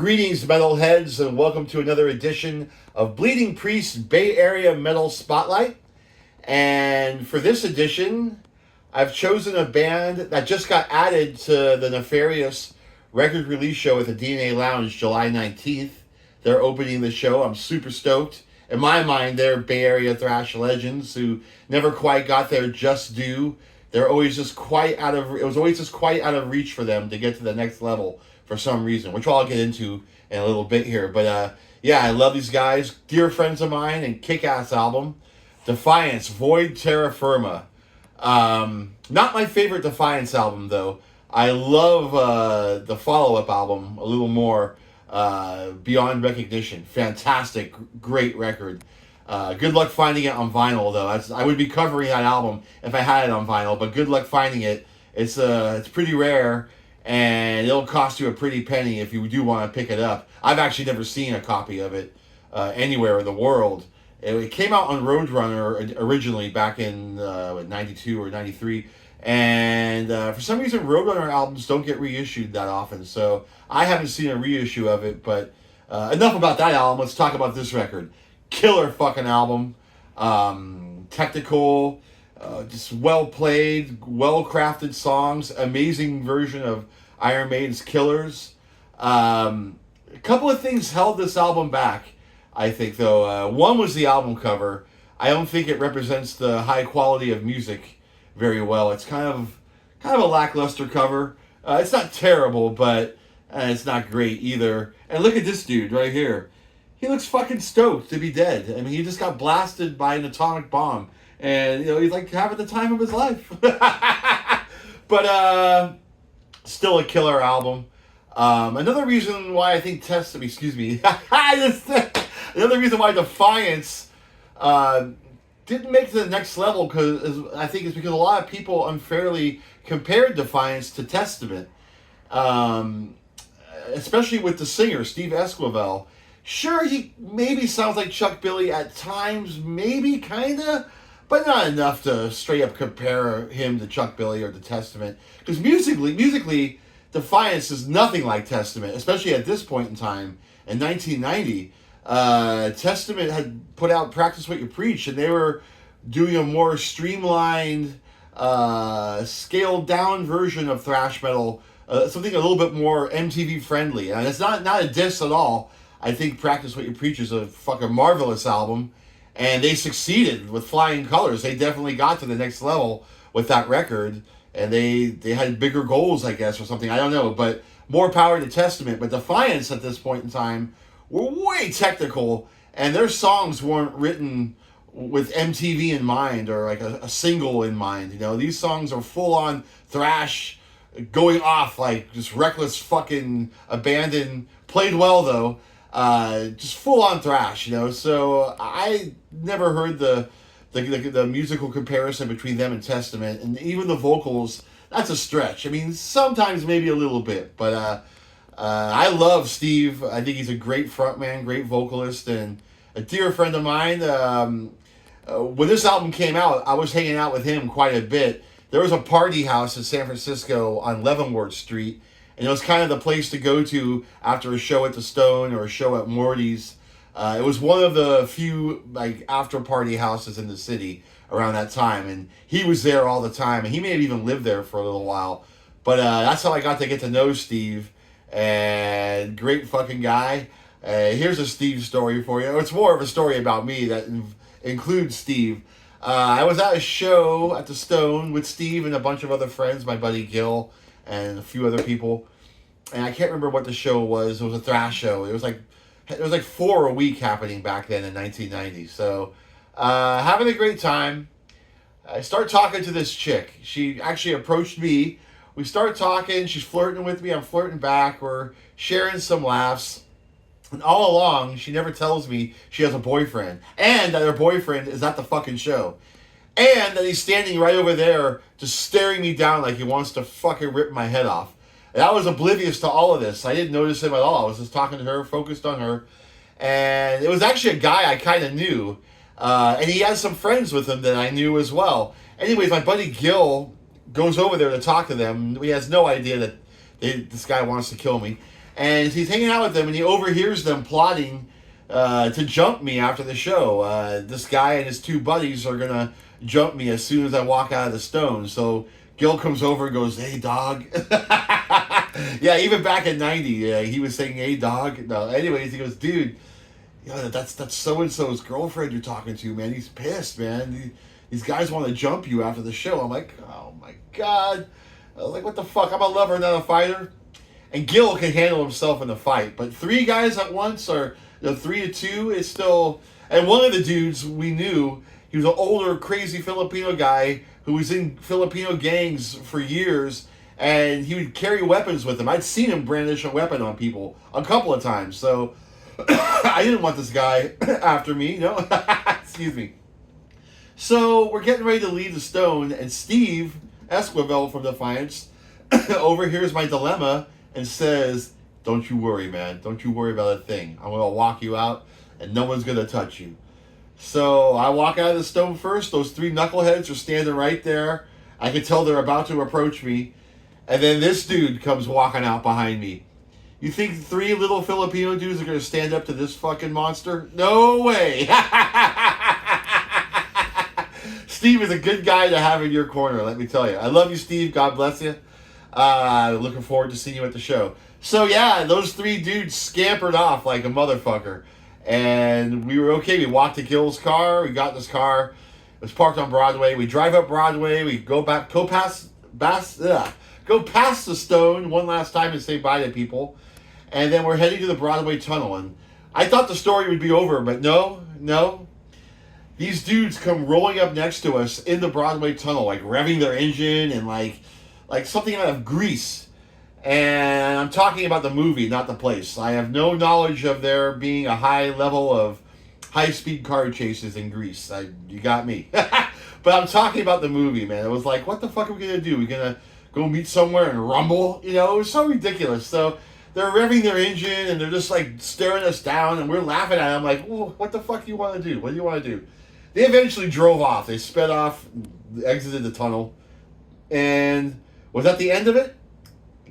Greetings, metalheads, and welcome to another edition of Bleeding Priest's Bay Area Metal Spotlight. And for this edition, I've chosen a band that just got added to the Nefarious record release show at the DNA Lounge July 19th. They're opening the show. I'm super stoked. In my mind, they're Bay Area thrash legends who never quite got their just due. They're always just quite out of, it was always just quite out of reach for them to get to the next level for some reason, which I'll get into in a little bit here. But yeah, I love these guys. Dear friends of mine, and kick-ass album. Defiance, Void Terra Firma. Not my favorite Defiance album, though. I love the follow-up album a little more, Beyond Recognition. Fantastic, great record. Good luck finding it on vinyl, though. I would be covering that album if I had it on vinyl, but good luck finding it. It's pretty rare, and it'll cost you a pretty penny if you do want to pick it up. I've actually never seen a copy of it anywhere in the world. It came out on Roadrunner originally back in 92 or 93, and for some reason Roadrunner albums don't get reissued that often, so I haven't seen a reissue of it. But enough about that album. Let's talk about this record. Killer fucking album. Technical, just well played, well crafted songs, amazing version of Iron Maiden's Killers. A couple of things held this album back, I think, though. One was the album cover. I don't think it represents the high quality of music very well. It's kind of a lackluster cover. It's not terrible, but it's not great either. And look at this dude right here. He looks fucking stoked to be dead. I mean, he just got blasted by an atomic bomb. And, he's like having the time of his life. But, still a killer album. Another reason why I think another reason why Defiance didn't make it to the next level, I think is because a lot of people unfairly compared Defiance to Testament. Especially with the singer, Steev Esquivel. Sure, he maybe sounds like Chuck Billy at times, maybe, kinda, but not enough to straight up compare him to Chuck Billy or to Testament. Because musically, Defiance is nothing like Testament, especially at this point in time, in 1990. Testament had put out Practice What You Preach, and they were doing a more streamlined, scaled down version of thrash metal, something a little bit more MTV friendly. And it's not a diss at all. I think Practice What You Preach is a fucking marvelous album, and they succeeded with flying colors. They definitely got to the next level with that record, and they had bigger goals, I guess, or something. I don't know, but more power to Testament. But Defiance at this point in time were way technical, and their songs weren't written with MTV in mind or like a single in mind. These songs are full-on thrash, going off like just reckless fucking abandon. Played well, though. Just full on thrash, So I never heard the musical comparison between them and Testament, and even the vocals. That's a stretch. I mean, sometimes maybe a little bit, but I love Steev. I think he's a great frontman, great vocalist, and a dear friend of mine. When this album came out, I was hanging out with him quite a bit. There was a party house in San Francisco on Leavenworth Street. And it was kind of the place to go to after a show at the Stone or a show at Morty's. It was one of the few after party houses in the city around that time, and he was there all the time. And he may have even lived there for a little while. But that's how I got to get to know Steev. And great fucking guy. Here's a Steev story for you. It's more of a story about me that includes Steev. I was at a show at the Stone with Steev and a bunch of other friends, my buddy Gil and a few other people, and I can't remember what the show was. It was a thrash show. It was like 4 a week happening back then in 1990. So having a great time. I start talking to this chick. She actually approached me. We start talking. She's flirting with me. I'm flirting back. We're sharing some laughs. And all along, she never tells me she has a boyfriend, and that her boyfriend is at the fucking show. And that he's standing right over there just staring me down like he wants to fucking rip my head off. And I was oblivious to all of this. I didn't notice him at all. I was just talking to her, focused on her. And it was actually a guy I kind of knew. And he had some friends with him that I knew as well. Anyways, my buddy Gil goes over there to talk to them. He has no idea that this guy wants to kill me. And he's hanging out with them, and he overhears them plotting to jump me after the show. This guy and his two buddies are going to jump me as soon as I walk out of the Stone. So Gil comes over and goes, "Hey, dog." Yeah, even back in 90, he was saying, "Hey, dog." No, anyways, he goes, "Dude, that's so-and-so's girlfriend you're talking to, man. He's pissed, man. These guys want to jump you after the show." I'm like, oh, my God. I was like, what the fuck? I'm a lover, not a fighter. And Gil can handle himself in the fight. But 3 guys at once, or 3-2, is still... And one of the dudes we knew, he was an older, crazy Filipino guy who was in Filipino gangs for years, and he would carry weapons with him. I'd seen him brandish a weapon on people a couple of times, so I didn't want this guy after me, Excuse me. So we're getting ready to leave the Stone, and Steev Esquivel from Defiance overhears my dilemma and says, "Don't you worry, man. Don't you worry about a thing. I'm going to walk you out, and no one's going to touch you." So I walk out of the Stone first. Those 3 knuckleheads are standing right there. I can tell they're about to approach me. And then this dude comes walking out behind me. You think 3 little Filipino dudes are going to stand up to this fucking monster? No way. Steev is a good guy to have in your corner, let me tell you. I love you, Steev. God bless you. Looking forward to seeing you at the show. So, yeah, those 3 dudes scampered off like a motherfucker. And we were okay. We walked to Gil's car. We got in this car. It was parked on Broadway. We drive up Broadway. We go past the Stone one last time and say bye to people. And then we're heading to the Broadway tunnel. And I thought the story would be over, but no. These dudes come rolling up next to us in the Broadway tunnel, like revving their engine and like something out of Grease. And I'm talking about the movie, not the place. I have no knowledge of there being a high level of high-speed car chases in Grease. You got me. But I'm talking about the movie, man. It was like, what the fuck are we going to do? We're going to go meet somewhere and rumble? It was so ridiculous. So they're revving their engine, and they're just like staring us down, and we're laughing at them like, what the fuck do you want to do? What do you want to do? They eventually drove off. They sped off, exited the tunnel. And was that the end of it?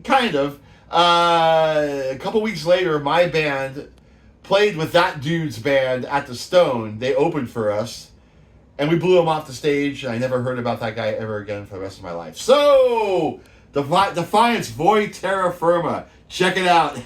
Kind of. A couple weeks later, my band played with that dude's band at the Stone. They opened for us, and we blew him off the stage. I never heard about that guy ever again for the rest of my life. So, Defiance, Void Terra Firma. Check it out.